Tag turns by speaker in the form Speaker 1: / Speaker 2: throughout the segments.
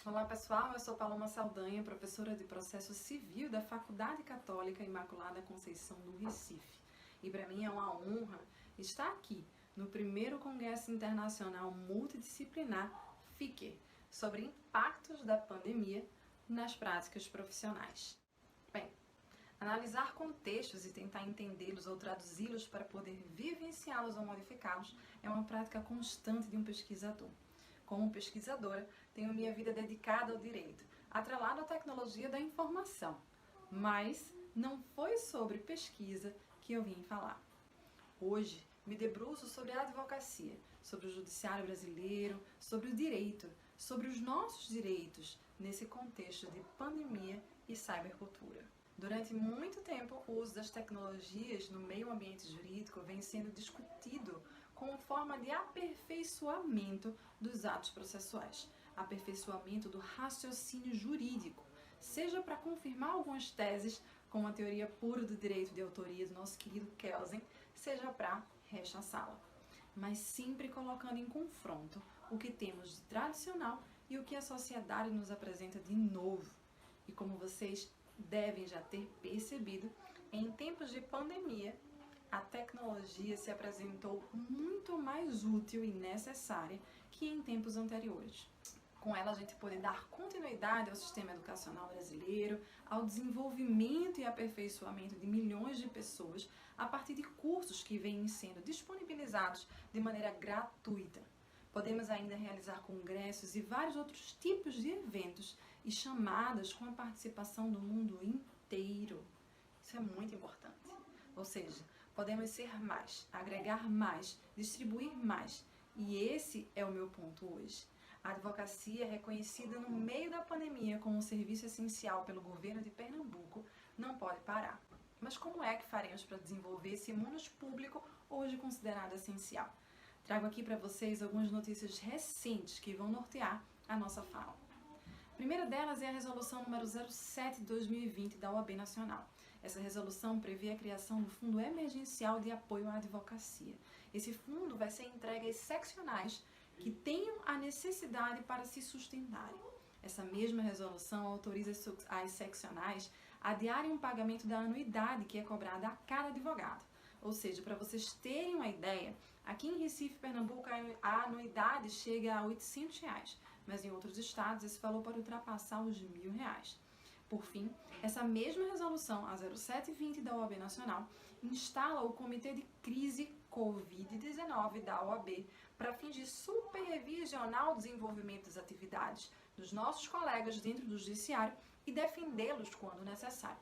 Speaker 1: Olá pessoal, eu sou Paloma Saldanha, professora de Processo Civil da Faculdade Católica Imaculada Conceição do Recife. E para mim é uma honra estar aqui no primeiro Congresso Internacional Multidisciplinar FICER, sobre impactos da pandemia nas práticas profissionais. Bem, analisar contextos e tentar entendê-los ou traduzi-los para poder vivenciá-los ou modificá-los é uma prática constante de um pesquisador. Como pesquisadora, tenho minha vida dedicada ao direito, atrelada à tecnologia da informação. Mas não foi sobre pesquisa que eu vim falar. Hoje, me debruço sobre a advocacia, sobre o judiciário brasileiro, sobre o direito, sobre os nossos direitos nesse contexto de pandemia e cybercultura. Durante muito tempo, o uso das tecnologias no meio ambiente jurídico vem sendo discutido como forma de aperfeiçoamento dos atos processuais, aperfeiçoamento do raciocínio jurídico, seja para confirmar algumas teses, como a teoria pura do direito de autoria do nosso querido Kelsen, seja para rechaçá-la, mas sempre colocando em confronto o que temos de tradicional e o que a sociedade nos apresenta de novo. E como vocês devem já ter percebido, em tempos de pandemia, a tecnologia se apresentou muito mais útil e necessária que em tempos anteriores. Com ela, a gente pode dar continuidade ao sistema educacional brasileiro, ao desenvolvimento e aperfeiçoamento de milhões de pessoas a partir de cursos que vêm sendo disponibilizados de maneira gratuita. Podemos ainda realizar congressos e vários outros tipos de eventos e chamadas com a participação do mundo inteiro. Isso é muito importante. Ou seja, podemos ser mais, agregar mais, distribuir mais. E esse é o meu ponto hoje. A advocacia, reconhecida no meio da pandemia como um serviço essencial pelo governo de Pernambuco, não pode parar. Mas como é que faremos para desenvolver esse mundo público hoje considerado essencial? Trago aqui para vocês algumas notícias recentes que vão nortear a nossa fala. A primeira delas é a resolução número 07 de 2020 da OAB Nacional. Essa resolução prevê a criação do Fundo Emergencial de Apoio à Advocacia. Esse fundo vai ser entregue às seccionais que tenham a necessidade para se sustentarem. Essa mesma resolução autoriza as seccionais a adiarem um pagamento da anuidade que é cobrada a cada advogado. Ou seja, para vocês terem uma ideia, aqui em Recife, Pernambuco, a anuidade chega a R$ 800, mas em outros estados esse valor pode ultrapassar os R$ 1.000. Por fim, essa mesma resolução, a 0720 da OAB Nacional, instala o Comitê de Crise Covid-19 da OAB para fins de supervisionar o desenvolvimento das atividades dos nossos colegas dentro do judiciário e defendê-los quando necessário.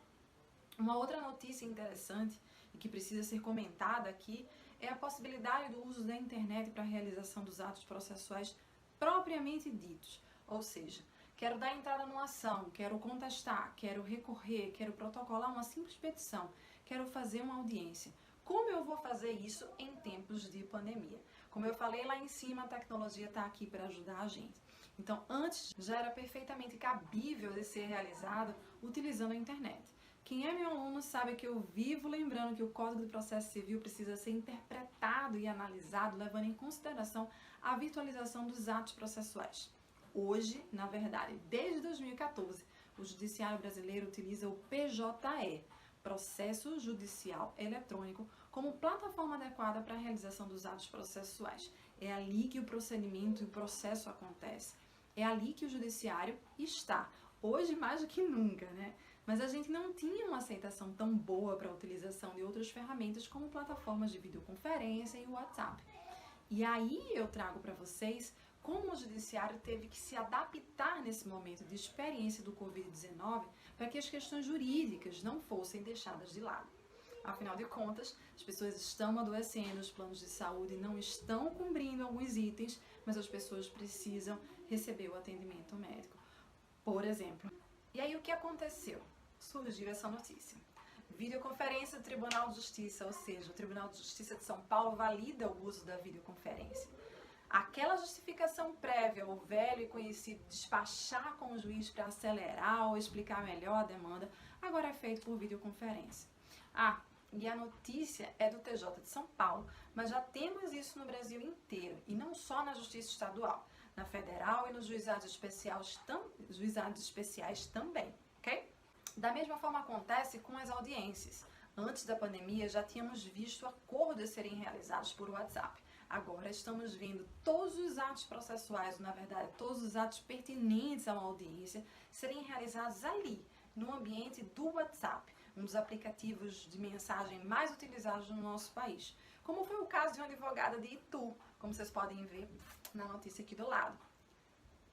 Speaker 1: Uma outra notícia interessante e que precisa ser comentada aqui é a possibilidade do uso da internet para a realização dos atos processuais propriamente ditos, ou seja, quero dar entrada numa ação, quero contestar, quero recorrer, quero protocolar uma simples petição, quero fazer uma audiência. Como eu vou fazer isso em tempos de pandemia? Como eu falei lá em cima, a tecnologia está aqui para ajudar a gente. Então, antes já era perfeitamente cabível de ser realizado utilizando a internet. Quem é meu aluno sabe que eu vivo lembrando que o Código de Processo Civil precisa ser interpretado e analisado levando em consideração a virtualização dos atos processuais. Hoje, na verdade, desde 2014, o Judiciário Brasileiro utiliza o PJE, Processo Judicial Eletrônico, como plataforma adequada para a realização dos atos processuais. É ali que o procedimento e o processo acontece. É ali que o judiciário está, hoje mais do que nunca, né? Mas a gente não tinha uma aceitação tão boa para a utilização de outras ferramentas como plataformas de videoconferência e o WhatsApp. E aí eu trago para vocês como o judiciário teve que se adaptar nesse momento de experiência do Covid-19 para que as questões jurídicas não fossem deixadas de lado. Afinal de contas, as pessoas estão adoecendo, os planos de saúde não estão cumprindo alguns itens, mas as pessoas precisam receber o atendimento médico, por exemplo. E aí o que aconteceu? Surgiu essa notícia. Videoconferência do Tribunal de Justiça, ou seja, o Tribunal de Justiça de São Paulo valida o uso da videoconferência. Aquela justificação prévia, o velho e conhecido despachar com o juiz para acelerar ou explicar melhor a demanda, agora é feito por videoconferência. E a notícia é do TJ de São Paulo, mas já temos isso no Brasil inteiro, e não só na Justiça Estadual. na federal e nos juizados especiais também, ok? Da mesma forma acontece com as audiências. Antes da pandemia já tínhamos visto acordos serem realizados por WhatsApp. Agora estamos vendo todos os atos processuais, ou na verdade todos os atos pertinentes a uma audiência, serem realizados ali, no ambiente do WhatsApp, um dos aplicativos de mensagem mais utilizados no nosso país. Como foi o caso de uma advogada de Itu, como vocês podem ver na notícia aqui do lado.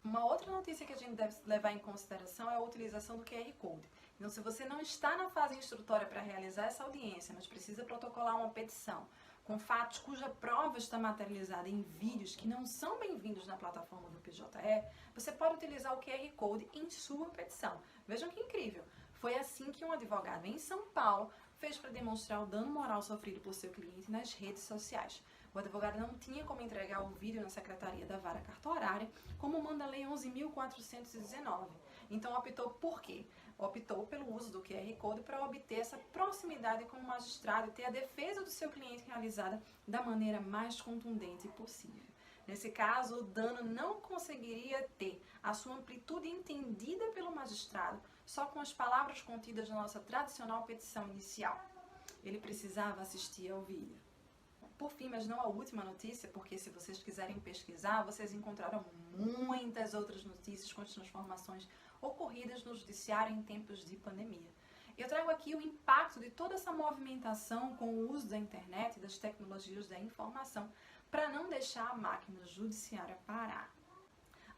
Speaker 1: Uma outra notícia que a gente deve levar em consideração é a utilização do QR Code. Então, se você não está na fase instrutória para realizar essa audiência, mas precisa protocolar uma petição com fatos cuja prova está materializada em vídeos que não são bem-vindos na plataforma do PJE, você pode utilizar o QR Code em sua petição. Vejam que incrível! Foi assim que um advogado em São Paulo fez para demonstrar o dano moral sofrido por seu cliente nas redes sociais. O advogado não tinha como entregar o vídeo na Secretaria da Vara Cartorária, como manda a Lei 11.419. Então optou por quê? Optou pelo uso do QR Code para obter essa proximidade com o magistrado e ter a defesa do seu cliente realizada da maneira mais contundente possível. Nesse caso, o dano não conseguiria ter a sua amplitude entendida pelo magistrado só com as palavras contidas na nossa tradicional petição inicial. Ele precisava assistir ao vídeo. Por fim, mas não a última notícia, porque se vocês quiserem pesquisar, vocês encontrarão muitas outras notícias com as transformações ocorridas no judiciário em tempos de pandemia. Eu trago aqui o impacto de toda essa movimentação com o uso da internet e das tecnologias da informação para não deixar a máquina judiciária parar.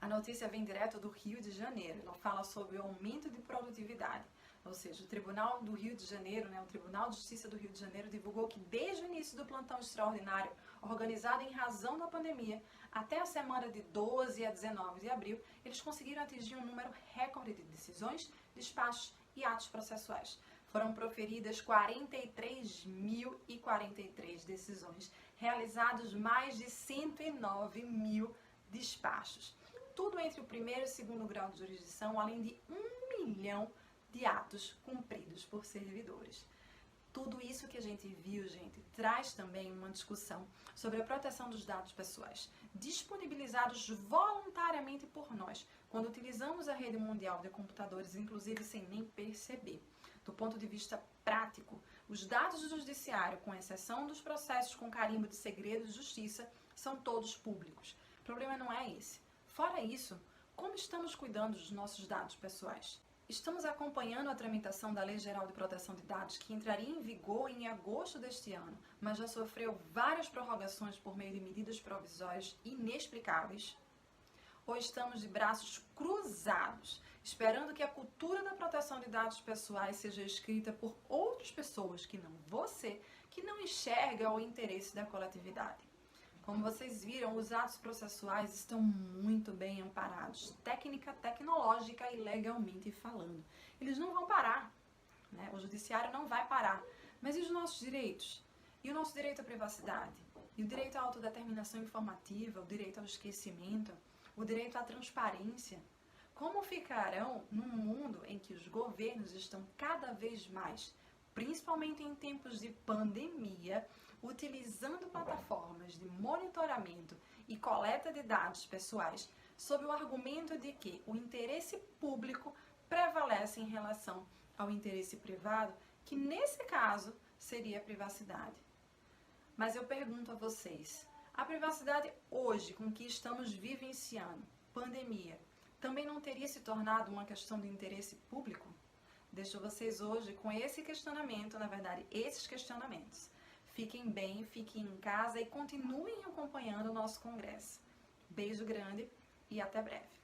Speaker 1: A notícia vem direto do Rio de Janeiro. Ela fala sobre o aumento de produtividade. Ou seja, o Tribunal do Rio de Janeiro, o Tribunal de Justiça do Rio de Janeiro divulgou que desde o início do plantão extraordinário, organizado em razão da pandemia, até a semana de 12 a 19 de abril, eles conseguiram atingir um número recorde de decisões, despachos e atos processuais. Foram proferidas 43.043 decisões, realizados mais de 109 mil despachos. Tudo entre o primeiro e o segundo grau de jurisdição, além de 1 milhão de atos cumpridos por servidores. Tudo isso que a gente viu, gente, traz também uma discussão sobre a proteção dos dados pessoais, disponibilizados voluntariamente por nós, quando utilizamos a rede mundial de computadores, inclusive sem nem perceber. Do ponto de vista prático, os dados do judiciário, com exceção dos processos com carimbo de segredo de justiça, são todos públicos. O problema não é esse. Fora isso, como estamos cuidando dos nossos dados pessoais? Estamos acompanhando a tramitação da Lei Geral de Proteção de Dados, que entraria em vigor em agosto deste ano, mas já sofreu várias prorrogações por meio de medidas provisórias inexplicáveis? Ou estamos de braços cruzados, esperando que a cultura da proteção de dados pessoais seja escrita por outras pessoas, que não você, que não enxerga o interesse da coletividade? Como vocês viram, os atos processuais estão muito bem amparados, técnica, tecnológica e legalmente falando. Eles não vão parar, né? O judiciário não vai parar. Mas e os nossos direitos? E o nosso direito à privacidade? E o direito à autodeterminação informativa, o direito ao esquecimento, o direito à transparência? Como ficarão num mundo em que os governos estão cada vez mais, principalmente em tempos de pandemia, utilizando plataformas de monitoramento e coleta de dados pessoais sob o argumento de que o interesse público prevalece em relação ao interesse privado, que nesse caso seria a privacidade. Mas eu pergunto a vocês, a privacidade hoje com que estamos vivenciando, pandemia, também não teria se tornado uma questão de interesse público? Deixo vocês hoje com esse questionamento, na verdade, esses questionamentos. Fiquem bem, fiquem em casa e continuem acompanhando o nosso congresso. Beijo grande e até breve.